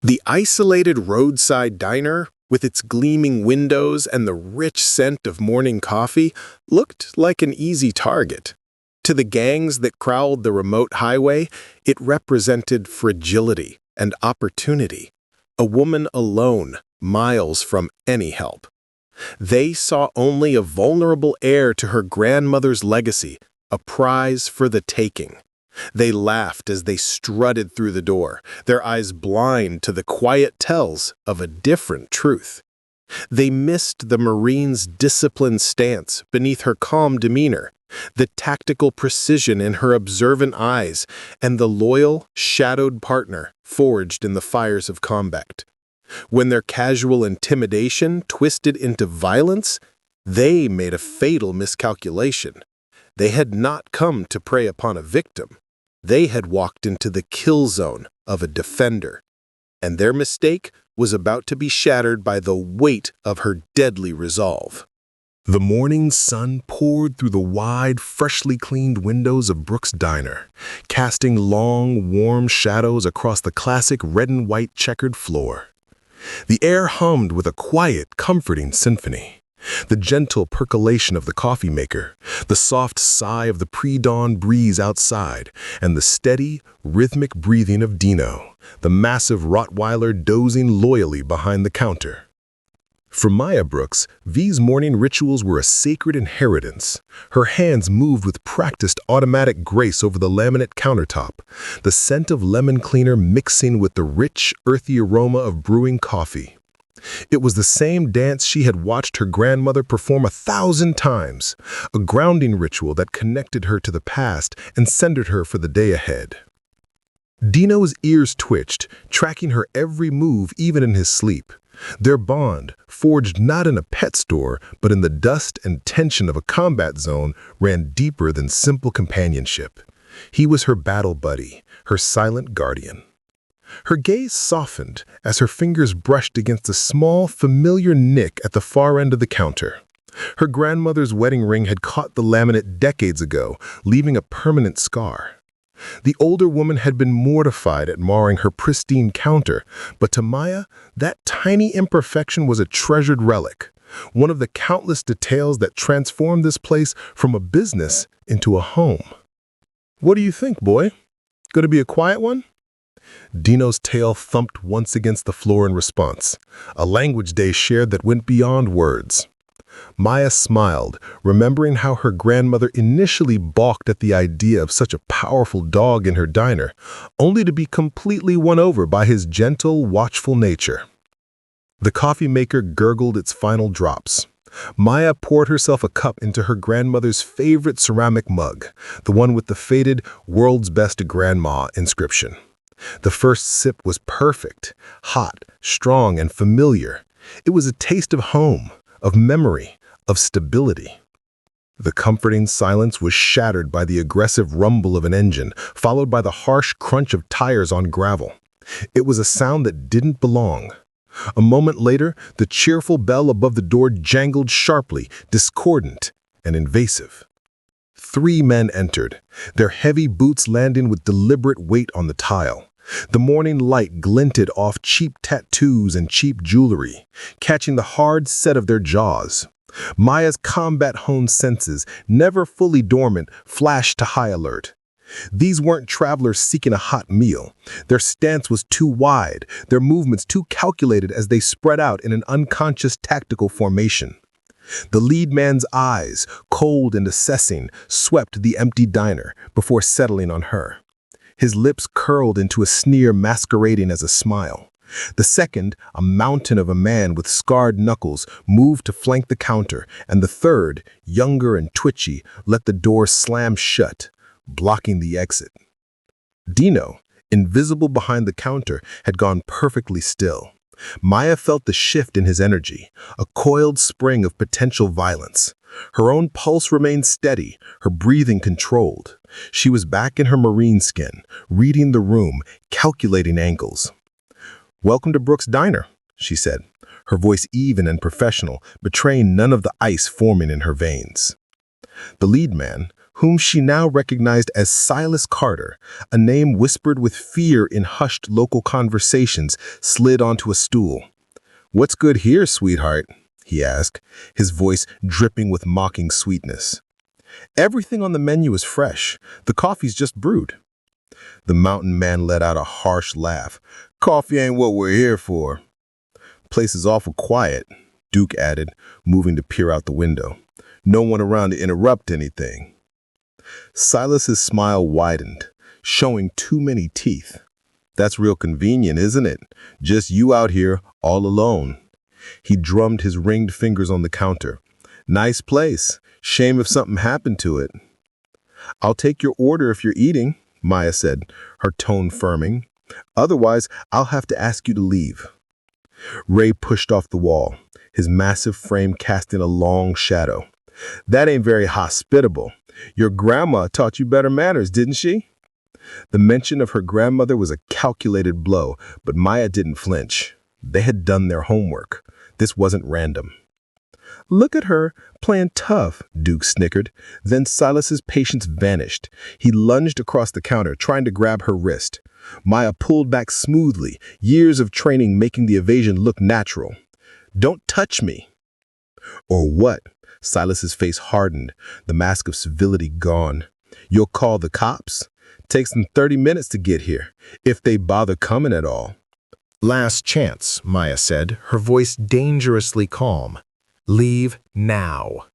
The isolated roadside diner, with its gleaming windows and the rich scent of morning coffee, looked like an easy target. To the gangs that prowled the remote highway, it represented fragility and opportunity. A woman alone, miles from any help. They saw only a vulnerable heir to her grandmother's legacy, a prize for the taking. They laughed as they strutted through the door, their eyes blind to the quiet tells of a different truth. They missed the Marine's disciplined stance beneath her calm demeanor, the tactical precision in her observant eyes, and the loyal, shadowed partner forged in the fires of combat. When their casual intimidation twisted into violence, they made a fatal miscalculation. They had not come to prey upon a victim. They had walked into the kill zone of a defender, and their mistake was about to be shattered by the weight of her deadly resolve. The morning sun poured through the wide, freshly cleaned windows of Brooks Diner, casting long, warm shadows across the classic red and white checkered floor. The air hummed with a quiet, comforting symphony. The gentle percolation of the coffee maker, the soft sigh of the pre-dawn breeze outside, and the steady, rhythmic breathing of Dino, the massive Rottweiler dozing loyally behind the counter. For Maya Brooks, these morning rituals were a sacred inheritance. Her hands moved with practiced automatic grace over the laminate countertop, the scent of lemon cleaner mixing with the rich, earthy aroma of brewing coffee. It was the same dance she had watched her grandmother perform 1,000 times, a grounding ritual that connected her to the past and centered her for the day ahead. Dino's ears twitched, tracking her every move even in his sleep. Their bond, forged not in a pet store, but in the dust and tension of a combat zone, ran deeper than simple companionship. He was her battle buddy, her silent guardian. Her gaze softened as her fingers brushed against a small, familiar nick at the far end of the counter. Her grandmother's wedding ring had caught the laminate decades ago, leaving a permanent scar. The older woman had been mortified at marring her pristine counter, but to Maya, that tiny imperfection was a treasured relic, one of the countless details that transformed this place from a business into a home. "What do you think, boy? Gonna be a quiet one?" Dino's tail thumped once against the floor in response, a language they shared that went beyond words. Maya smiled, remembering how her grandmother initially balked at the idea of such a powerful dog in her diner, only to be completely won over by his gentle, watchful nature. The coffee maker gurgled its final drops. Maya poured herself a cup into her grandmother's favorite ceramic mug, the one with the faded "World's Best Grandma" inscription. The first sip was perfect, hot, strong, and familiar. It was a taste of home, of memory, of stability. The comforting silence was shattered by the aggressive rumble of an engine, followed by the harsh crunch of tires on gravel. It was a sound that didn't belong. A moment later, the cheerful bell above the door jangled sharply, discordant and invasive. 3 men entered, their heavy boots landing with deliberate weight on the tile. The morning light glinted off cheap tattoos and cheap jewelry, catching the hard set of their jaws. Maya's combat-honed senses, never fully dormant, flashed to high alert. These weren't travelers seeking a hot meal. Their stance was too wide, their movements too calculated as they spread out in an unconscious tactical formation. The lead man's eyes, cold and assessing, swept the empty diner before settling on her. His lips curled into a sneer masquerading as a smile. The second, a mountain of a man with scarred knuckles, moved to flank the counter, and the third, younger and twitchy, let the door slam shut, blocking the exit. Dino, invisible behind the counter, had gone perfectly still. Maya felt the shift in his energy, a coiled spring of potential violence. Her own pulse remained steady, her breathing controlled. She was back in her marine skin, reading the room, calculating angles. "Welcome to Brooks Diner," she said, her voice even and professional, betraying none of the ice forming in her veins. The lead man, whom she now recognized as Silas Carter, a name whispered with fear in hushed local conversations, slid onto a stool. "What's good here, sweetheart?" he asked, his voice dripping with mocking sweetness. "Everything on the menu is fresh. The coffee's just brewed." The mountain man let out a harsh laugh. "Coffee ain't what we're here for." "Place is awful quiet," Duke added, moving to peer out the window. "No one around to interrupt anything." Silas's smile widened, showing too many teeth. "That's real convenient, isn't it? Just you out here, all alone." He drummed his ringed fingers on the counter. "Nice place. Shame if something happened to it." "I'll take your order if you're eating," Maya said, her tone firming. "Otherwise, I'll have to ask you to leave." Ray pushed off the wall, his massive frame casting a long shadow. "That ain't very hospitable. Your grandma taught you better manners, didn't she?" The mention of her grandmother was a calculated blow, but Maya didn't flinch. They had done their homework. This wasn't random. "Look at her, playing tough," Duke snickered. Then Silas's patience vanished. He lunged across the counter, trying to grab her wrist. Maya pulled back smoothly, years of training making the evasion look natural. "Don't touch me." "Or what?" Silas's face hardened, the mask of civility gone. "You'll call the cops? Takes them 30 minutes to get here, if they bother coming at all." "Last chance," Maya said, her voice dangerously calm. "Leave now."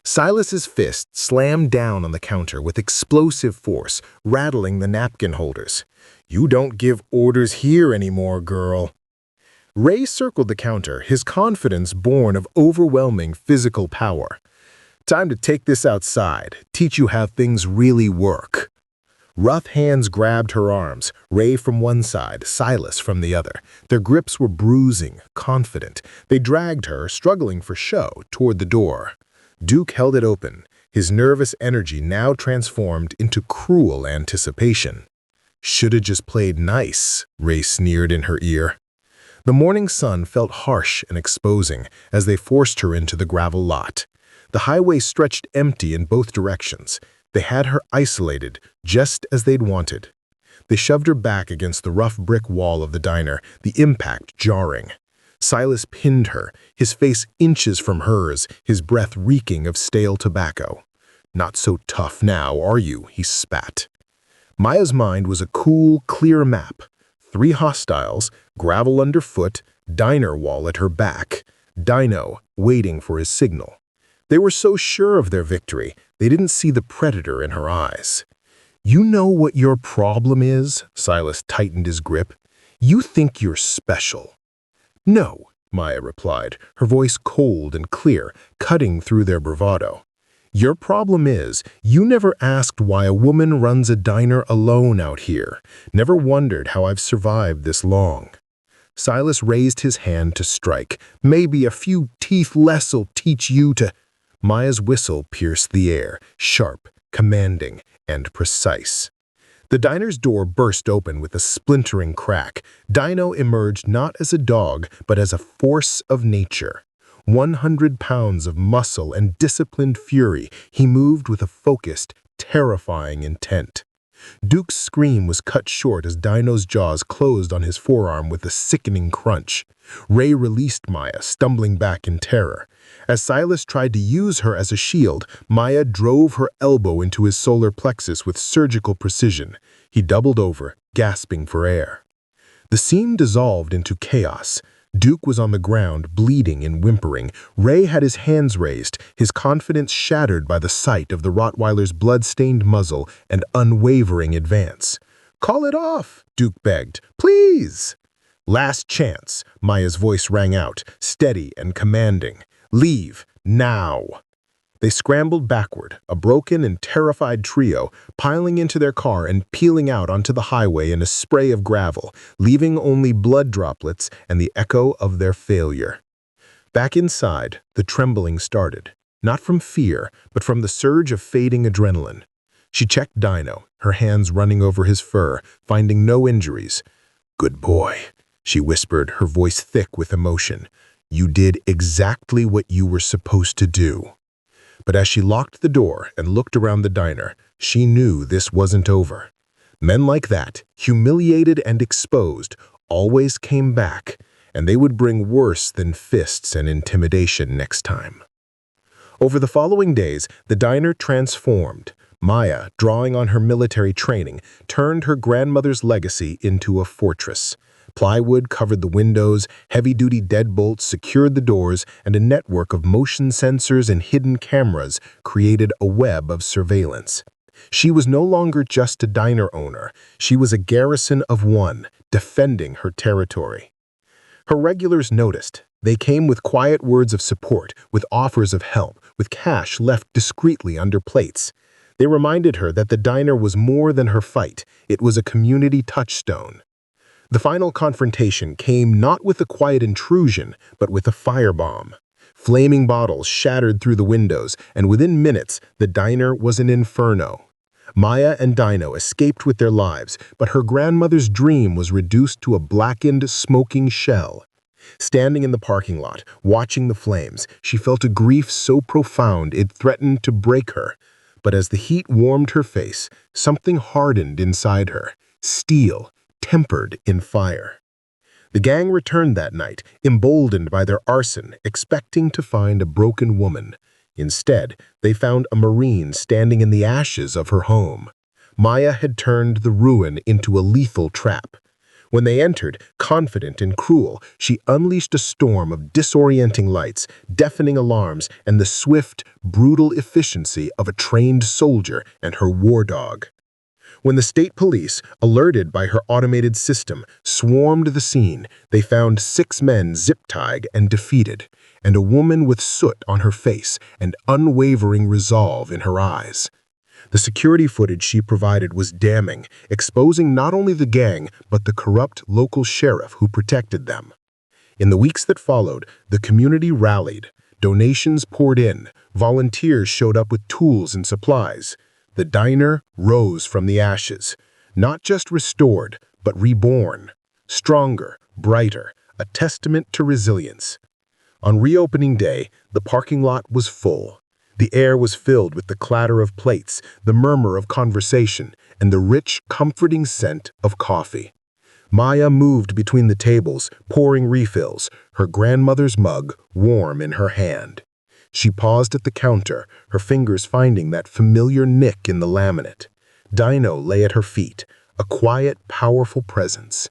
Silas's fist slammed down on the counter with explosive force, rattling the napkin holders. "You don't give orders here anymore, girl." Ray circled the counter, his confidence born of overwhelming physical power. "Time to take this outside, teach you how things really work." Rough hands grabbed her arms, Ray from one side, Silas from the other. Their grips were bruising, confident. They dragged her, struggling for show, toward the door. Duke held it open, his nervous energy now transformed into cruel anticipation. "Shoulda just played nice," Ray sneered in her ear. The morning sun felt harsh and exposing as they forced her into the gravel lot. The highway stretched empty in both directions. They had her isolated, just as they'd wanted. They shoved her back against the rough brick wall of the diner, the impact jarring. Silas pinned her, his face inches from hers, his breath reeking of stale tobacco. "Not so tough now, are you?" he spat. Maya's mind was a cool, clear map. 3 hostiles, gravel underfoot, diner wall at her back, Dino waiting for his signal. They were so sure of their victory, they didn't see the predator in her eyes. "You know what your problem is?" Silas tightened his grip. "You think you're special." "No," Maya replied, her voice cold and clear, cutting through their bravado. "Your problem is, you never asked why a woman runs a diner alone out here, never wondered how I've survived this long." Silas raised his hand to strike. "Maybe a few teeth less'll teach you to—" Maya's whistle pierced the air, sharp, commanding, and precise. The diner's door burst open with a splintering crack. Dino emerged not as a dog, but as a force of nature. 100 pounds of muscle and disciplined fury, he moved with a focused, terrifying intent. Duke's scream was cut short as Dino's jaws closed on his forearm with a sickening crunch. Ray released Maya, stumbling back in terror. As Silas tried to use her as a shield, Maya drove her elbow into his solar plexus with surgical precision. He doubled over, gasping for air. The scene dissolved into chaos. Duke was on the ground, bleeding and whimpering. Ray had his hands raised, his confidence shattered by the sight of the Rottweiler's blood-stained muzzle and unwavering advance. "Call it off," Duke begged. "Please!" "Last chance," Maya's voice rang out, steady and commanding. "Leave, now!" They scrambled backward, a broken and terrified trio, piling into their car and peeling out onto the highway in a spray of gravel, leaving only blood droplets and the echo of their failure. Back inside, the trembling started, not from fear, but from the surge of fading adrenaline. She checked Dino, her hands running over his fur, finding no injuries. "Good boy," she whispered, her voice thick with emotion. "You did exactly what you were supposed to do." But as she locked the door and looked around the diner, she knew this wasn't over. Men like that, humiliated and exposed, always came back, and they would bring worse than fists and intimidation next time. Over the following days, the diner transformed. Maya, drawing on her military training, turned her grandmother's legacy into a fortress. Plywood covered the windows, heavy-duty deadbolts secured the doors, and a network of motion sensors and hidden cameras created a web of surveillance. She was no longer just a diner owner. She was a garrison of one, defending her territory. Her regulars noticed. They came with quiet words of support, with offers of help, with cash left discreetly under plates. They reminded her that the diner was more than her fight. It was a community touchstone. The final confrontation came not with a quiet intrusion, but with a firebomb. Flaming bottles shattered through the windows, and within minutes, the diner was an inferno. Maya and Dino escaped with their lives, but her grandmother's dream was reduced to a blackened, smoking shell. Standing in the parking lot, watching the flames, she felt a grief so profound it threatened to break her. But as the heat warmed her face, something hardened inside her. Steel, tempered in fire. The gang returned that night, emboldened by their arson, expecting to find a broken woman. Instead, they found a Marine standing in the ashes of her home. Maya had turned the ruin into a lethal trap. When they entered, confident and cruel, she unleashed a storm of disorienting lights, deafening alarms, and the swift, brutal efficiency of a trained soldier and her war dog. When the state police, alerted by her automated system, swarmed the scene, they found 6 men zip-tied and defeated, and a woman with soot on her face and unwavering resolve in her eyes. The security footage she provided was damning, exposing not only the gang, but the corrupt local sheriff who protected them. In the weeks that followed, the community rallied. Donations poured in. Volunteers showed up with tools and supplies. The diner rose from the ashes, not just restored, but reborn. Stronger, brighter, a testament to resilience. On reopening day, the parking lot was full. The air was filled with the clatter of plates, the murmur of conversation, and the rich, comforting scent of coffee. Maya moved between the tables, pouring refills, her grandmother's mug warm in her hand. She paused at the counter, her fingers finding that familiar nick in the laminate. Dino lay at her feet, a quiet, powerful presence.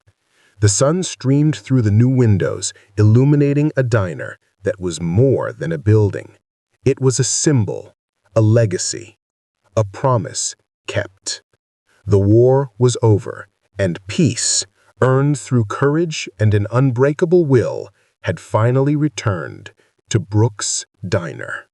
The sun streamed through the new windows, illuminating a diner that was more than a building. It was a symbol, a legacy, a promise kept. The war was over, and peace, earned through courage and an unbreakable will, had finally returned to Brooks Diner.